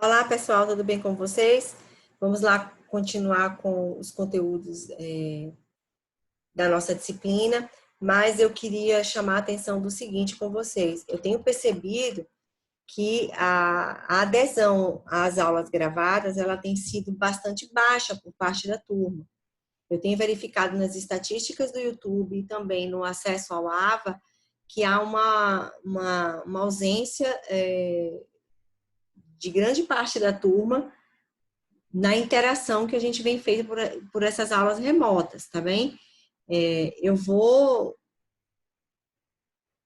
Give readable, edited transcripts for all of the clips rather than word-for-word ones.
Olá, pessoal, tudo bem com vocês? Vamos lá continuar com os conteúdos da nossa disciplina, mas eu queria chamar a atenção do seguinte com vocês. Eu tenho percebido que a adesão às aulas gravadas, ela tem sido bastante baixa por parte da turma. Eu tenho verificado nas estatísticas do YouTube e também no acesso ao AVA que há uma ausência de grande parte da turma na interação que a gente vem feito por essas aulas remotas, tá bem? Eu vou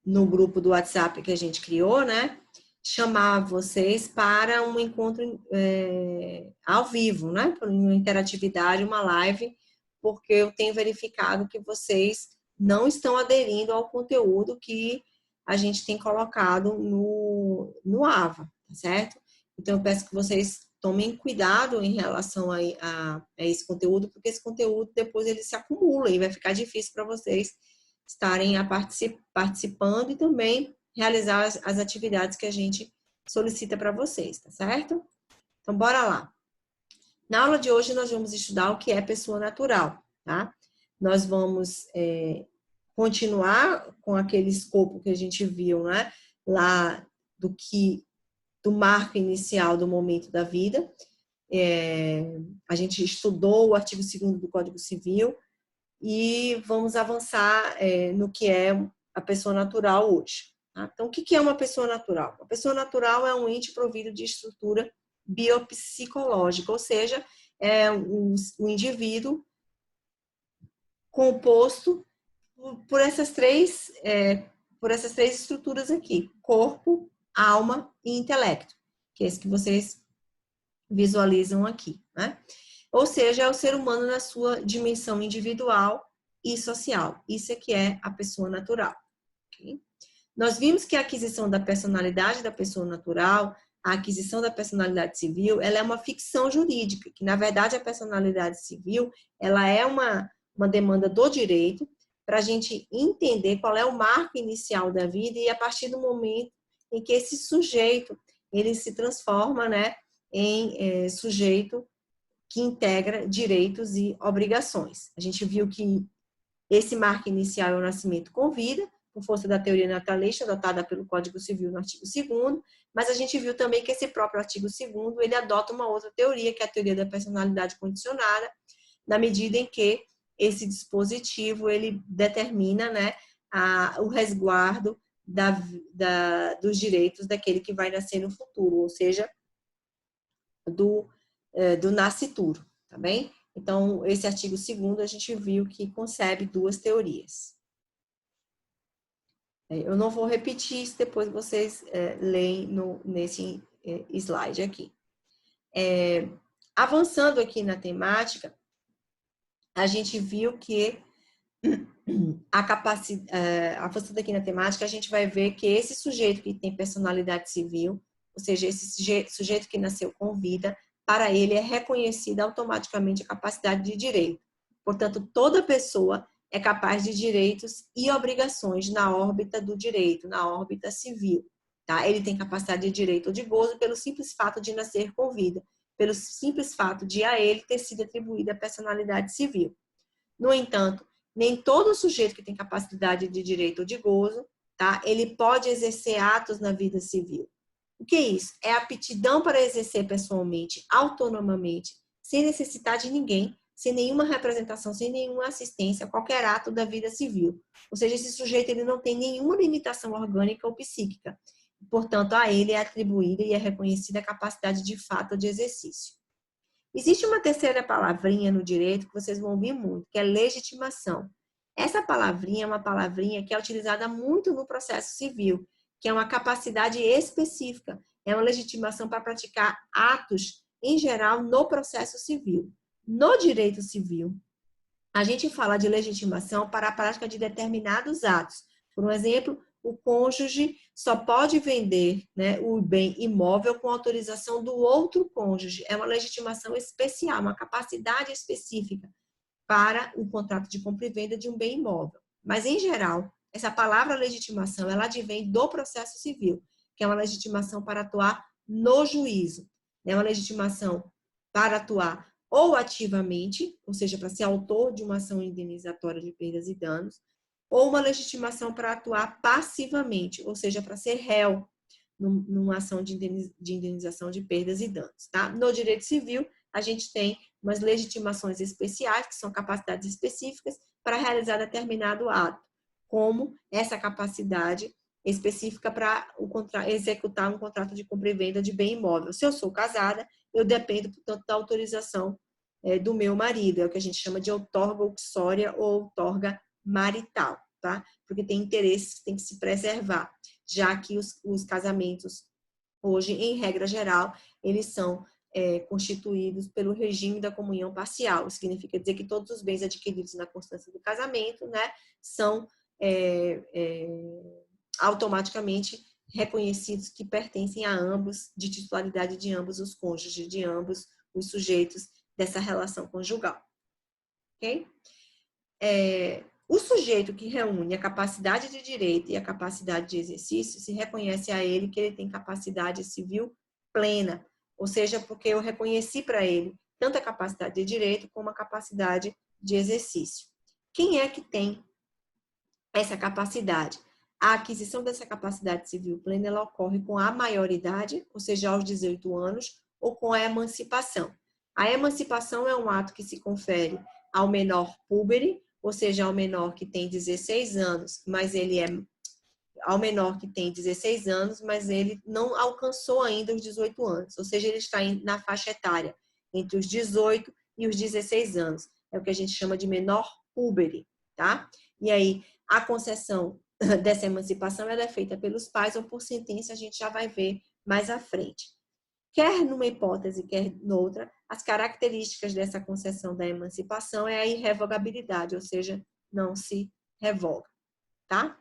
no grupo do WhatsApp que a gente criou, né? Chamar vocês para um encontro ao vivo, né? Para uma interatividade, uma live, porque eu tenho verificado que vocês não estão aderindo ao conteúdo que a gente tem colocado no AVA, tá certo? Então, eu peço que vocês tomem cuidado em relação a esse conteúdo, porque esse conteúdo depois ele se acumula e vai ficar difícil para vocês estarem participando e também realizar as atividades que a gente solicita para vocês, tá certo? Então, bora lá. Na aula de hoje, nós vamos estudar o que é pessoa natural, tá? Nós vamos continuar com aquele escopo que a gente viu, né? Lá do marco inicial do momento da vida. A gente estudou o artigo 2º do Código Civil e vamos avançar no que é a pessoa natural hoje. Tá? Então, o que é uma pessoa natural? Uma pessoa natural é um ente provido de estrutura biopsicológica, ou seja, é um indivíduo composto por essas três estruturas aqui: corpo, alma e intelecto, que é esse que vocês visualizam aqui, né? Ou seja, é o ser humano na sua dimensão individual e social. Isso é que é a pessoa natural. Okay? Nós vimos que a aquisição da personalidade da pessoa natural, a aquisição da personalidade civil, ela é uma ficção jurídica, que na verdade a personalidade civil, ela é uma demanda do direito para a gente entender qual é o marco inicial da vida e a partir do momento em que esse sujeito, ele se transforma, né, em sujeito que integra direitos e obrigações. A gente viu que esse marco inicial é o nascimento com vida, por força da teoria natalista adotada pelo Código Civil no artigo 2º, mas a gente viu também que esse próprio artigo 2º, ele adota uma outra teoria, que é a teoria da personalidade condicionada, na medida em que esse dispositivo, ele determina, né, o resguardo dos direitos daquele que vai nascer no futuro, ou seja, do nascituro, tá bem? Então, esse artigo 2º a gente viu que concebe duas teorias. Eu não vou repetir isso, depois vocês leem nesse slide aqui. Avançando aqui na temática, a gente viu que avançando aqui na temática, a gente vai ver que esse sujeito que tem personalidade civil, ou seja, esse sujeito que nasceu com vida, para ele é reconhecida automaticamente a capacidade de direito. Portanto, toda pessoa é capaz de direitos e obrigações na órbita do direito, na órbita civil. Tá? Ele tem capacidade de direito ou de gozo pelo simples fato de nascer com vida, pelo simples fato de a ele ter sido atribuída a personalidade civil. No entanto, nem todo sujeito que tem capacidade de direito ou de gozo, tá? Ele pode exercer atos na vida civil. O que é isso? É a aptidão para exercer pessoalmente, autonomamente, sem necessitar de ninguém, sem nenhuma representação, sem nenhuma assistência, qualquer ato da vida civil. Ou seja, esse sujeito ele não tem nenhuma limitação orgânica ou psíquica. Portanto, a ele é atribuída e é reconhecida a capacidade de fato de exercício. Existe uma terceira palavrinha no direito que vocês vão ouvir muito, que é legitimação. Essa palavrinha é uma palavrinha que é utilizada muito no processo civil, que é uma capacidade específica, é uma legitimação para praticar atos, em geral, no processo civil. No direito civil, a gente fala de legitimação para a prática de determinados atos. Por um exemplo, o cônjuge só pode vender, né, o bem imóvel com autorização do outro cônjuge. É uma legitimação especial, uma capacidade específica para o contrato de compra e venda de um bem imóvel. Mas, em geral, essa palavra legitimação, ela advém do processo civil, que é uma legitimação para atuar no juízo. né? Uma legitimação para atuar ou ativamente, ou seja, para ser autor de uma ação indenizatória de perdas e danos, ou uma legitimação para atuar passivamente, ou seja, para ser réu numa ação de indenização de perdas e danos, tá? No direito civil, a gente tem umas legitimações especiais, que são capacidades específicas para realizar determinado ato, como essa capacidade específica para executar um contrato de compra e venda de bem imóvel. Se eu sou casada, eu dependo, portanto, da autorização do meu marido, é o que a gente chama de outorga uxória ou outorga marital, tá? Porque tem interesses que tem que se preservar, já que os casamentos, hoje, em regra geral, eles são constituídos pelo regime da comunhão parcial. Isso significa dizer que todos os bens adquiridos na constância do casamento, né, são automaticamente reconhecidos que pertencem a ambos, de titularidade de ambos os cônjuges, de ambos os sujeitos dessa relação conjugal. Ok? O sujeito que reúne a capacidade de direito e a capacidade de exercício, se reconhece a ele que ele tem capacidade civil plena, ou seja, porque eu reconheci para ele tanto a capacidade de direito como a capacidade de exercício. Quem é que tem essa capacidade? A aquisição dessa capacidade civil plena, ela ocorre com a maioridade, ou seja, aos 18 anos, ou com a emancipação. A emancipação é um ato que se confere ao menor púbere, ou seja, ao menor que tem 16 anos, mas ele ao menor que tem 16 anos, mas ele não alcançou ainda os 18 anos, ou seja, ele está na faixa etária entre os 18 e os 16 anos. É o que a gente chama de menor púbere, tá? E aí, a concessão dessa emancipação ela é feita pelos pais ou por sentença, a gente já vai ver mais à frente. Quer numa hipótese, quer noutra, as características dessa concessão da emancipação é a irrevogabilidade, ou seja, não se revoga, tá?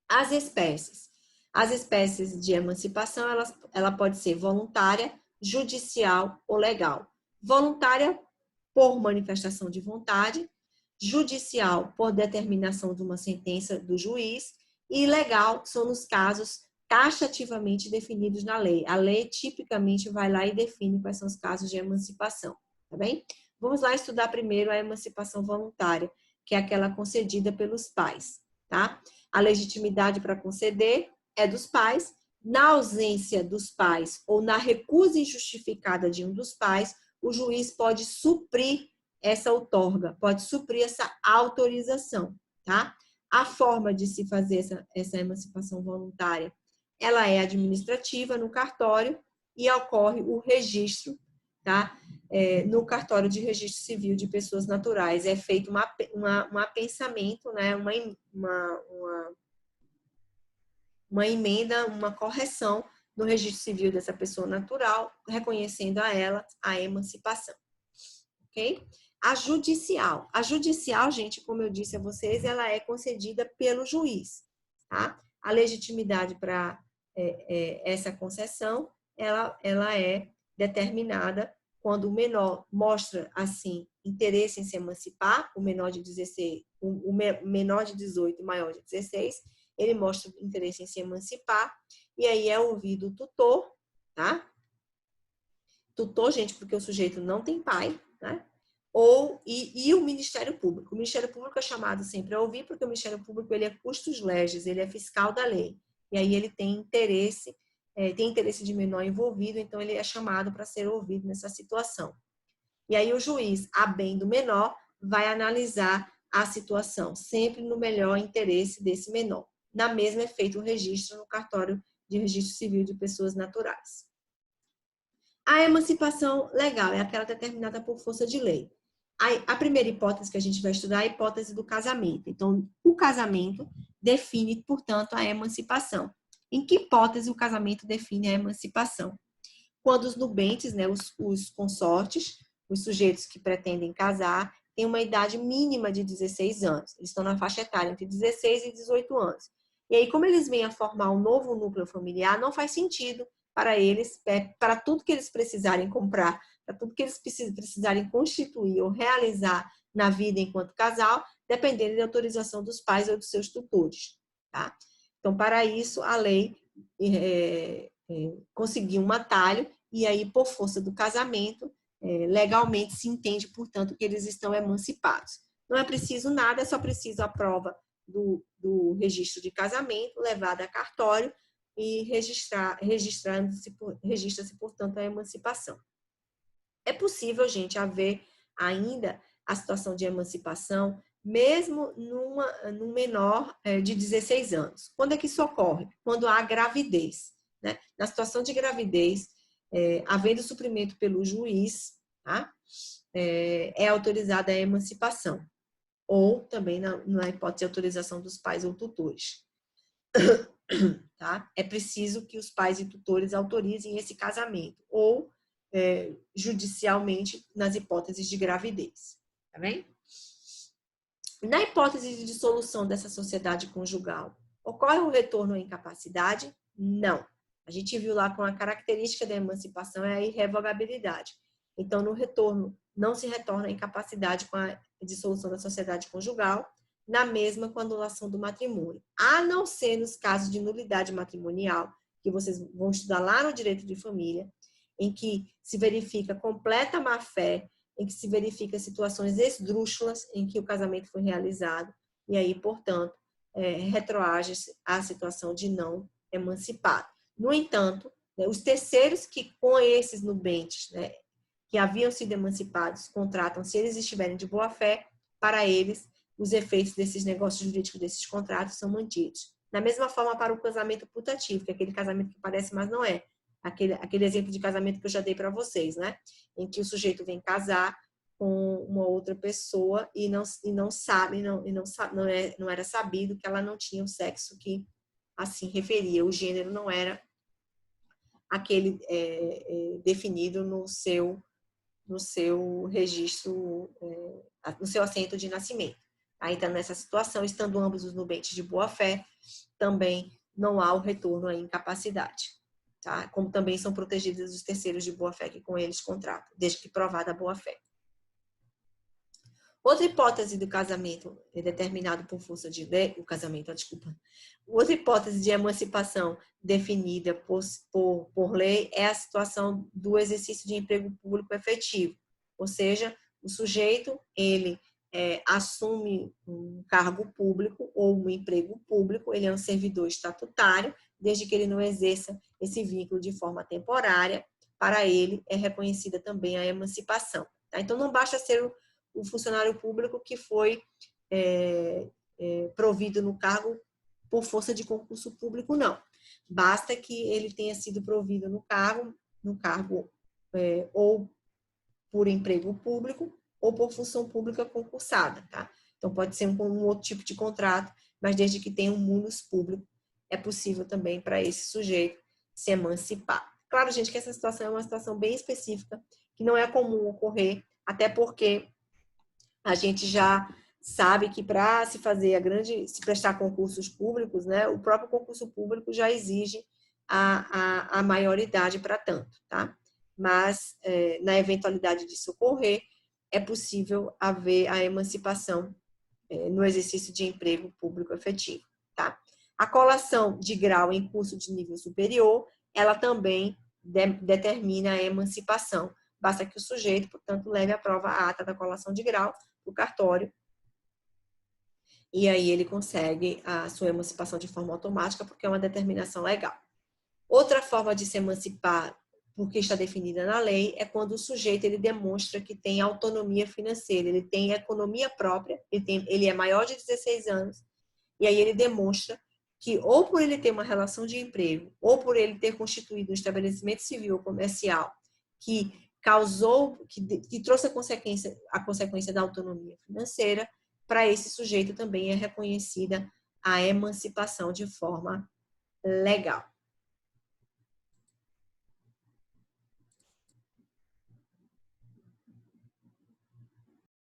As espécies de emancipação, ela pode ser voluntária, judicial ou legal. Voluntária por manifestação de vontade, judicial por determinação de uma sentença do juiz e legal são nos casos taxativamente definidos na lei. A lei tipicamente vai lá e define quais são os casos de emancipação, tá bem? Vamos lá estudar primeiro a emancipação voluntária, que é aquela concedida pelos pais, tá? A legitimidade para conceder é dos pais. Na ausência dos pais ou na recusa injustificada de um dos pais, o juiz pode suprir essa outorga, pode suprir essa autorização, tá? A forma de se fazer essa emancipação voluntária, ela é administrativa no cartório e ocorre o registro, tá? No cartório de registro civil de pessoas naturais. É feito um apensamento, né? Uma emenda, uma correção no registro civil dessa pessoa natural, reconhecendo a ela a emancipação. Ok? A judicial, gente, como eu disse a vocês, ela é concedida pelo juiz, tá? A legitimidade para essa concessão, ela é determinada quando o menor mostra, assim, interesse em se emancipar, o menor de 16, o menor de 18 e maior de 16, ele mostra interesse em se emancipar, e aí é ouvido o tutor, tá? Tutor, gente, porque o sujeito não tem pai, né? E o Ministério Público. O Ministério Público é chamado sempre a ouvir, porque o Ministério Público ele é custos legis, ele é fiscal da lei. E aí ele tem interesse de menor envolvido, então ele é chamado para ser ouvido nessa situação. E aí o juiz, a bem do menor, vai analisar a situação, sempre no melhor interesse desse menor. Na mesma é feito o registro no cartório de registro civil de pessoas naturais. A emancipação legal é aquela determinada por força de lei. A primeira hipótese que a gente vai estudar é a hipótese do casamento. Então, o casamento define, portanto, a emancipação. Em que hipótese o casamento define a emancipação? Quando os nubentes, né, os consortes, os sujeitos que pretendem casar, têm uma idade mínima de 16 anos. Eles estão na faixa etária entre 16 e 18 anos. E aí, como eles vêm a formar um novo núcleo familiar, não faz sentido para eles, para tudo que eles precisarem comprar, para tudo que eles precisarem constituir ou realizar na vida enquanto casal, dependendo da autorização dos pais ou dos seus tutores, tá? Então, para isso, a lei conseguiu um atalho e aí, por força do casamento, legalmente se entende, portanto, que eles estão emancipados. Não é preciso nada, é só preciso a prova do registro de casamento, levada a cartório e registra-se, portanto, a emancipação. É possível, gente, haver ainda a situação de emancipação, mesmo num menor de 16 anos. Quando é que isso ocorre? Quando há gravidez. Né? Na situação de gravidez, havendo suprimento pelo juiz, tá? É autorizada a emancipação. Ou também na hipótese de autorização dos pais ou tutores. Tá? É preciso que os pais e tutores autorizem esse casamento, ou judicialmente nas hipóteses de gravidez. Tá bem? Na hipótese de dissolução dessa sociedade conjugal, ocorre o retorno à incapacidade? Não. A gente viu lá com a característica da emancipação é a irrevogabilidade. Então, no retorno, não se retorna à incapacidade com a dissolução da sociedade conjugal, na mesma com a anulação do matrimônio. A não ser nos casos de nulidade matrimonial, que vocês vão estudar lá no direito de família, em que se verifica completa má-fé, em que se verifica situações esdrúxulas em que o casamento foi realizado, e aí, portanto, retroage à situação de não emancipado. No entanto, os terceiros que com esses nubentes, que haviam sido emancipados, contratam, se eles estiverem de boa fé, para eles, os efeitos desses negócios jurídicos, desses contratos, são mantidos. Da mesma forma para o casamento putativo, que é aquele casamento que parece, mas não é. Aquele exemplo de casamento que eu já dei para vocês, né? Em que o sujeito vem casar com uma outra pessoa e não sabe, não era sabido que ela não tinha o sexo que assim referia, o gênero não era aquele definido no seu registro, no seu assento de nascimento. Tá? Então, nessa situação, estando ambos os nubentes de boa fé, também não há o retorno à incapacidade. Tá? Como também são protegidos os terceiros de boa fé que com eles contratam, desde que provada a boa fé. Outra hipótese do casamento determinado por força de lei, outra hipótese de emancipação definida por lei é a situação do exercício de emprego público efetivo. Ou seja, o sujeito, ele assume um cargo público ou um emprego público, ele é um servidor estatutário, desde que ele não exerça esse vínculo de forma temporária, para ele é reconhecida também a emancipação. Tá? Então, não basta ser o funcionário público que foi provido no cargo por força de concurso público, não. Basta que ele tenha sido provido no cargo ou por emprego público ou por função pública concursada, tá? Então, pode ser um outro tipo de contrato, mas desde que tenha um munus público, é possível também para esse sujeito se emancipar. Claro, gente, que essa situação é uma situação bem específica, que não é comum ocorrer, até porque a gente já sabe que para se prestar concursos públicos, né, o próprio concurso público já exige a maioridade para tanto, tá? Mas, na eventualidade disso ocorrer, é possível haver a emancipação no exercício de emprego público efetivo, tá? A colação de grau em curso de nível superior, ela também determina a emancipação. Basta que o sujeito, portanto, leve à prova a ata da colação de grau do cartório, e aí ele consegue a sua emancipação de forma automática, porque é uma determinação legal. Outra forma de se emancipar, porque está definida na lei, é quando o sujeito ele demonstra que tem autonomia financeira, ele tem economia própria, ele é maior de 16 anos, e aí ele demonstra que ou por ele ter uma relação de emprego, ou por ele ter constituído um estabelecimento civil ou comercial que trouxe a consequência da autonomia financeira, para esse sujeito também é reconhecida a emancipação de forma legal.